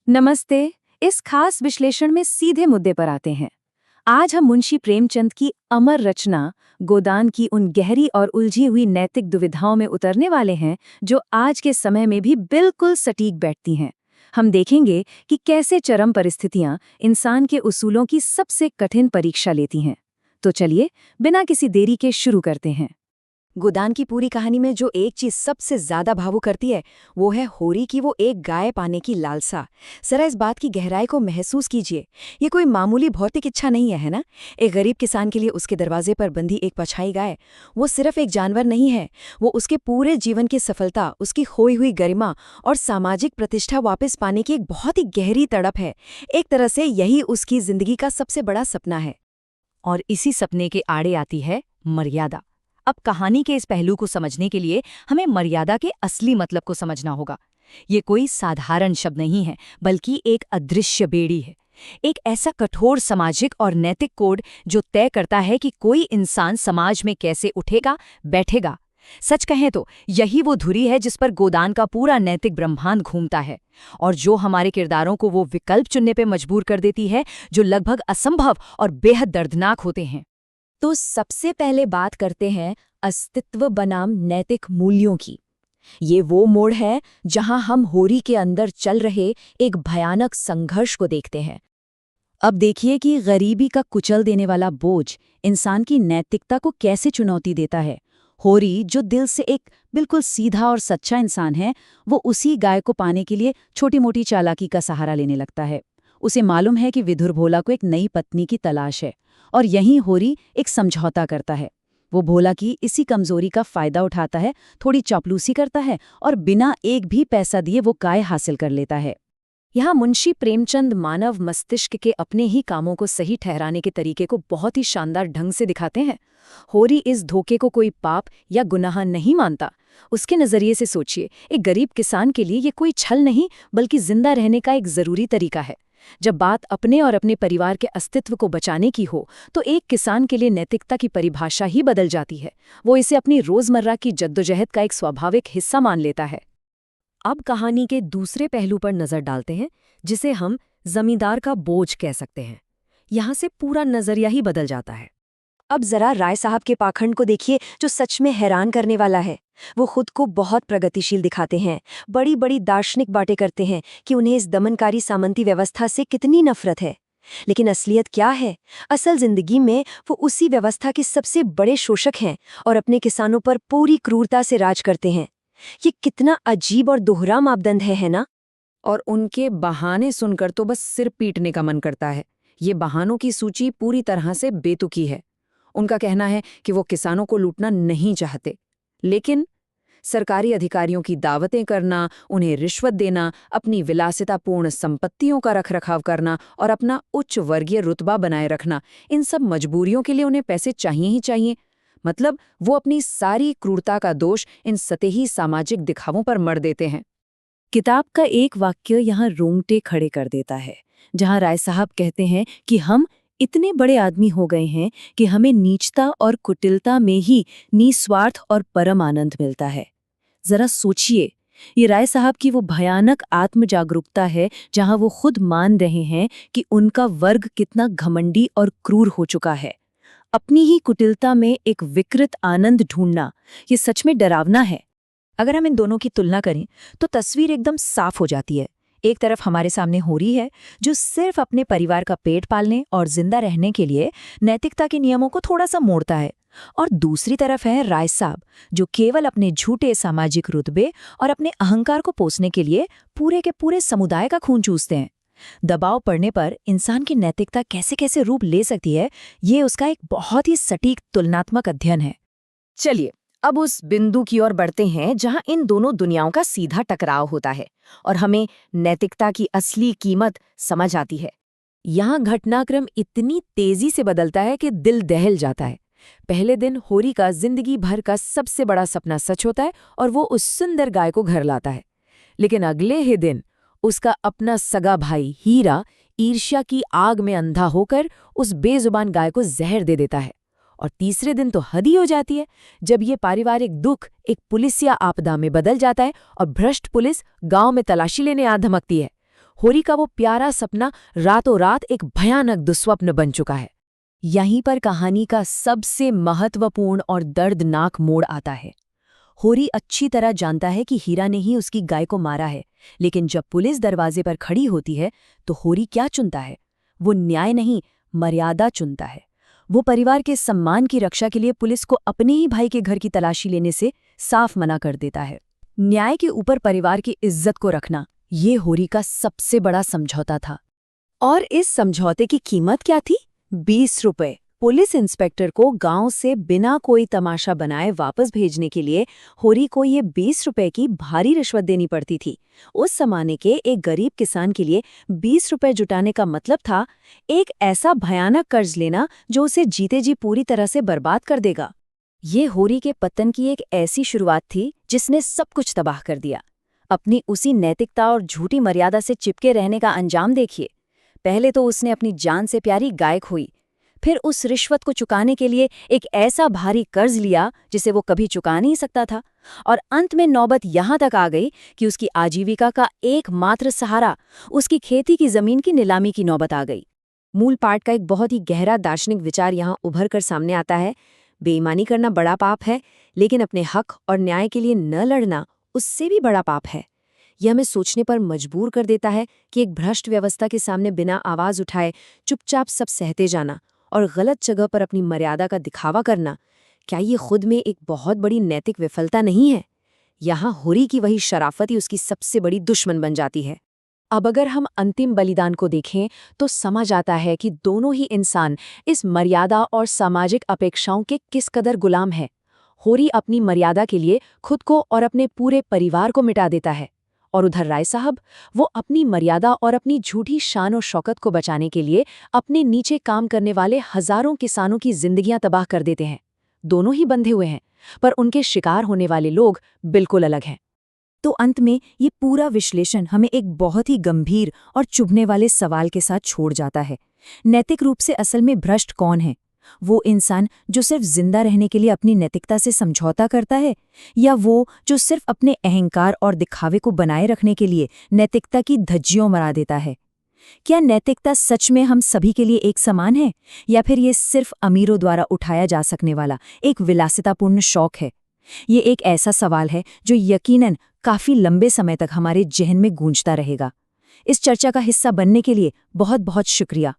नमस्ते। इस खास विश्लेषण में सीधे मुद्दे पर आते हैं। आज हम मुंशी प्रेमचंद की अमर रचना गोदान की उन गहरी और उलझी हुई नैतिक दुविधाओं में उतरने वाले हैं जो आज के समय में भी बिल्कुल सटीक बैठती हैं। हम देखेंगे कि कैसे चरम परिस्थितियां इंसान के उसूलों की सबसे कठिन परीक्षा लेती हैं। तो चलिए बिना किसी देरी के शुरू करते हैं। गोदान की पूरी कहानी में जो एक चीज सबसे ज्यादा भावुक करती है वो है होरी की वो एक गाय पाने की लालसा। जरा इस बात की गहराई को महसूस कीजिए। ये कोई मामूली भौतिक इच्छा नहीं है ना। एक गरीब किसान के लिए उसके दरवाजे पर बंधी एक पछाई गाय वो सिर्फ एक जानवर नहीं है, वो उसके पूरे जीवन की सफलता, उसकी खोई हुई गरिमा और सामाजिक प्रतिष्ठा वापस पाने की एक बहुत ही गहरी तड़प है। एक तरह से यही उसकी जिंदगी का सबसे बड़ा सपना है। और इसी सपने के आड़े आती है मर्यादा। अब कहानी के इस पहलू को समझने के लिए हमें मर्यादा के असली मतलब को समझना होगा। ये कोई साधारण शब्द नहीं है, बल्कि एक अदृश्य बेड़ी है। एक ऐसा कठोर सामाजिक और नैतिक कोड जो तय करता है कि कोई इंसान समाज में कैसे उठेगा, बैठेगा। सच कहें तो यही वो धुरी है जिस पर गोदान का पूरा नैतिक ब्रह्मांड घूमता है, और जो हमारे किरदारों को वो विकल्प चुनने पे मजबूर कर देती है जो लगभग असंभव और बेहद दर्दनाक होते हैं। तो सबसे पहले बात करते हैं अस्तित्व बनाम नैतिक मूल्यों की। ये वो मोड़ है जहां हम होरी के अंदर चल रहे एक भयानक संघर्ष को देखते हैं। अब देखिए कि गरीबी का कुचल देने वाला बोझ इंसान की नैतिकता को कैसे चुनौती देता है। होरी, जो दिल से एक बिल्कुल सीधा और सच्चा इंसान है, वो उसी गाय को पाने के लिए छोटी मोटी चालाकी का सहारा लेने लगता है। उसे मालूम है कि विधुर भोला को एक नई पत्नी की तलाश है, और यहीं होरी एक समझौता करता है। वो भोला की इसी कमजोरी का फायदा उठाता है, थोड़ी चापलूसी करता है और बिना एक भी पैसा दिए वो गाय हासिल कर लेता है। यहाँ मुंशी प्रेमचंद मानव मस्तिष्क के अपने ही कामों को सही ठहराने के तरीके को बहुत ही शानदार ढंग से दिखाते हैं। होरी इस धोखे को कोई पाप या गुनाह नहीं मानता। उसके नजरिए से सोचिए, एक गरीब किसान के लिए ये कोई छल नहीं, बल्कि जिंदा रहने का एक जरूरी तरीका है। जब बात अपने और अपने परिवार के अस्तित्व को बचाने की हो, तो एक किसान के लिए नैतिकता की परिभाषा ही बदल जाती है। वो इसे अपनी रोजमर्रा की जद्दोजहद का एक स्वाभाविक हिस्सा मान लेता है। अब कहानी के दूसरे पहलू पर नजर डालते हैं, जिसे हम जमींदार का बोझ कह सकते हैं। यहां से पूरा नजरिया ही बदल जाता है। अब जरा राय साहब के पाखंड को देखिए, जो सच में हैरान करने वाला है। वो खुद को बहुत प्रगतिशील दिखाते हैं, बड़ी बड़ी दार्शनिक बातें करते हैं कि उन्हें इस दमनकारी सामंती व्यवस्था से कितनी नफरत है। लेकिन असलियत क्या है? असल जिंदगी में वो उसी व्यवस्था के सबसे बड़े शोषक हैं और अपने किसानों पर पूरी क्रूरता से राज करते हैं। ये कितना अजीब और दोहरा मापदंड है ना? और उनके बहाने सुनकर तो बस सिर पीटने का मन करता है। ये बहानों की सूची पूरी तरह से बेतुकी है। उनका कहना है कि वो किसानों को लूटना नहीं चाहते, लेकिन सरकारी अधिकारियों की दावतें करना, उन्हें रिश्वत देना, अपनी विलासितापूर्ण संपत्तियों का रखरखाव करना और अपना उच्च वर्गीय रुतबा बनाए रखना, इन सब मजबूरियों के लिए उन्हें पैसे चाहिए ही चाहिए। मतलब वो अपनी सारी क्रूरता का दोष इन सतही सामाजिक दिखावों पर मढ़ देते हैं। किताब का एक वाक्य यहाँ रोंगटे खड़े कर देता है, जहाँ राय साहब कहते हैं कि हम इतने बड़े आदमी हो गए हैं कि हमें नीचता और कुटिलता में ही निस्वार्थ और परम आनंद मिलता है। जरा सोचिए, ये राय साहब की वो भयानक आत्म जागरूकता है, जहां वो खुद मान रहे हैं कि उनका वर्ग कितना घमंडी और क्रूर हो चुका है। अपनी ही कुटिलता में एक विकृत आनंद ढूंढना, ये सच में डरावना है। अगर हम इन दोनों की तुलना करें तो तस्वीर एकदम साफ हो जाती है। एक तरफ हमारे सामने होरी है, जो सिर्फ अपने परिवार का पेट पालने और जिंदा रहने के लिए नैतिकता के नियमों को थोड़ा सा मोड़ता है, और दूसरी तरफ है राय साहब, जो केवल अपने झूठे सामाजिक रुतबे और अपने अहंकार को पोसने के लिए पूरे के पूरे समुदाय का खून चूसते हैं। दबाव पड़ने पर इंसान की नैतिकता कैसे कैसे रूप ले सकती है, ये उसका एक बहुत ही सटीक तुलनात्मक अध्ययन है। चलिए अब उस बिंदु की ओर बढ़ते हैं जहां इन दोनों दुनियाओं का सीधा टकराव होता है और हमें नैतिकता की असली कीमत समझ आती है। यहाँ घटनाक्रम इतनी तेजी से बदलता है कि दिल दहल जाता है। पहले दिन होरी का जिंदगी भर का सबसे बड़ा सपना सच होता है और वो उस सुंदर गाय को घर लाता है। लेकिन अगले ही दिन उसका अपना सगा भाई हीरा ईर्ष्या की आग में अंधा होकर उस बेजुबान गाय को जहर दे देता है। और तीसरे दिन तो हद ही हो जाती है, जब ये पारिवारिक दुख एक पुलिसिया आपदा में बदल जाता है और भ्रष्ट पुलिस गांव में तलाशी लेने आ धमकती है। होरी का वो प्यारा सपना रातों रात एक भयानक दुस्वप्न बन चुका है। यहीं पर कहानी का सबसे महत्वपूर्ण और दर्दनाक मोड़ आता है। होरी अच्छी तरह जानता है कि हीरा ने ही उसकी गाय को मारा है, लेकिन जब पुलिस दरवाजे पर खड़ी होती है तो होरी क्या चुनता है? वो न्याय नहीं, मर्यादा चुनता है। वो परिवार के सम्मान की रक्षा के लिए पुलिस को अपने ही भाई के घर की तलाशी लेने से साफ मना कर देता है। न्याय के ऊपर परिवार की इज्जत को रखना, ये होरी का सबसे बड़ा समझौता था। और इस समझौते की कीमत क्या थी? 20 रुपए। पुलिस इंस्पेक्टर को गांव से बिना कोई तमाशा बनाए वापस भेजने के लिए होरी को ये 20 रुपए की भारी रिश्वत देनी पड़ती थी। उस जमाने के एक गरीब किसान के लिए 20 रुपए जुटाने का मतलब था एक ऐसा भयानक कर्ज लेना जो उसे जीते जी पूरी तरह से बर्बाद कर देगा। ये होरी के पतन की एक ऐसी शुरुआत थी जिसने सब कुछ तबाह कर दिया। अपनी उसी नैतिकता और झूठी मर्यादा से चिपके रहने का अंजाम देखिए। पहले तो उसने अपनी जान से प्यारी गाय खोई, फिर उस रिश्वत को चुकाने के लिए एक ऐसा भारी कर्ज लिया जिसे वो कभी चुका नहीं सकता था, और अंत में नौबत यहाँ तक आ गई कि उसकी आजीविका का एकमात्र सहारा, उसकी खेती की जमीन की नीलामी की नौबत आ गई। मूल पाठ का एक बहुत ही गहरा दार्शनिक विचार यहाँ उभर कर सामने आता है। बेईमानी करना बड़ा पाप है, लेकिन अपने हक और न्याय के लिए न लड़ना उससे भी बड़ा पाप है। यह हमें सोचने पर मजबूर कर देता है कि एक भ्रष्ट व्यवस्था के सामने बिना आवाज उठाए चुपचाप सब सहते जाना और गलत जगह पर अपनी मर्यादा का दिखावा करना, क्या ये खुद में एक बहुत बड़ी नैतिक विफलता नहीं है? यहाँ होरी की वही शराफत ही उसकी सबसे बड़ी दुश्मन बन जाती है। अब अगर हम अंतिम बलिदान को देखें तो समझ आता है कि दोनों ही इंसान इस मर्यादा और सामाजिक अपेक्षाओं के किस कदर गुलाम है। होरी अपनी मर्यादा के लिए खुद को और अपने पूरे परिवार को मिटा देता है, और उधर राय साहब, वो अपनी मर्यादा और अपनी झूठी शान और शौकत को बचाने के लिए अपने नीचे काम करने वाले हजारों किसानों की जिंदगियां तबाह कर देते हैं। दोनों ही बंधे हुए हैं, पर उनके शिकार होने वाले लोग बिल्कुल अलग हैं। तो अंत में ये पूरा विश्लेषण हमें एक बहुत ही गंभीर और चुभने वाले सवाल के साथ छोड़ जाता है। नैतिक रूप से असल में भ्रष्ट कौन है? वो इंसान जो सिर्फ जिंदा रहने के लिए अपनी नैतिकता से समझौता करता है, या वो जो सिर्फ अपने अहंकार और दिखावे को बनाए रखने के लिए नैतिकता की धज्जियों मरा देता है? क्या नैतिकता सच में हम सभी के लिए एक समान है, या फिर ये सिर्फ अमीरों द्वारा उठाया जा सकने वाला एक विलासितापूर्ण शौक है? ये एक ऐसा सवाल है जो यकीनन काफी लंबे समय तक हमारे जहन में गूंजता रहेगा। इस चर्चा का हिस्सा बनने के लिए बहुत बहुत शुक्रिया।